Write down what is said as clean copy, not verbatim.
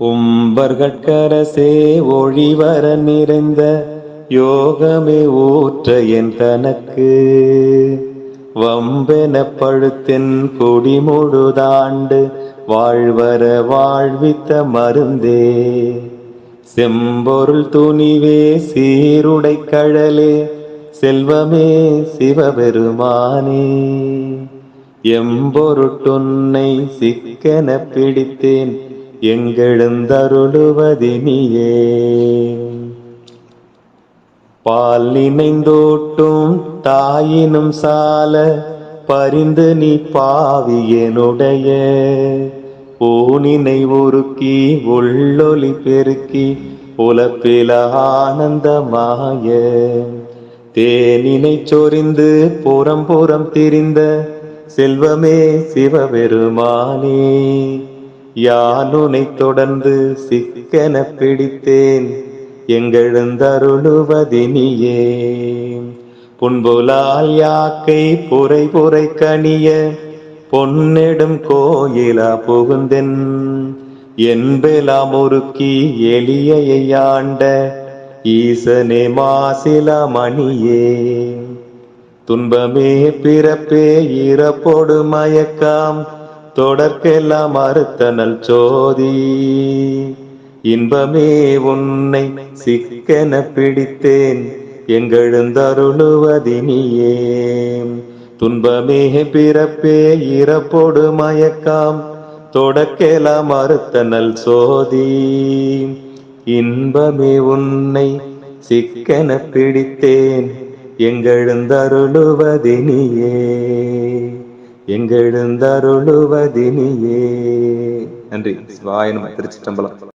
உம்பர்கட்கரசே ஒழிவர நிறைந்த யோகமே ஊற்ற என் தனக்கு வம்பென பழுத்தின் குடிமுழுதாண்டு வாழ்வர வாழ்வித்த மருந்தே செம்பொருள் துணிவே சீருடை கழலே செல்வமே சிவபெருமானே எம்பொருட்டுன்னை சிக்கென பிடித்தேன் எங்கெழுந்தருளுவதினியே பால் நினைந்தோட்டும் தாயினும் சால பரிந்து நீ பாவியனுடைய ஊனினை உருக்கி உள்ளொளி பெருக்கி உலப்பில ஆனந்தமாய தேனினை சொரிந்து புறம் புறம் திரிந்த செல்வமே சிவபெருமானே யானுனை தொடர்ந்து சிக்கென பிடித்தேன் எங்கெழுந்தருளுவதினியே புன்புலால் யாக்கை புரை புரை கனிய பொன்னெடும் கோயிலா புகுந்தென் என்பெலாம் ஒருக்கி எளியை ஆண்ட ஈசனே மாசில மணியே துன்பமே பிறப்பே இறப்போடு மயக்காம் தொடர்க்கெல்லாம் அறுத்தனல் சோதி இன்பமே உன்னை சிக்கென பிடித்தேன் எங்கெழுந்தருளுவதினியே துன்பமே பிறப்பே இறப்போடு மயக்காம் தொடர்க்கெல்லாம் அறுத்தனல் சோதி இன்பமே உன்னை சிக்கென பிடித்தேன் எங்கெழுந்தருளுவதினியே எங்கெழுந்தருளுவதினியே. நன்றி. சிவாய நம. திருச்சிற்றம்பலம்.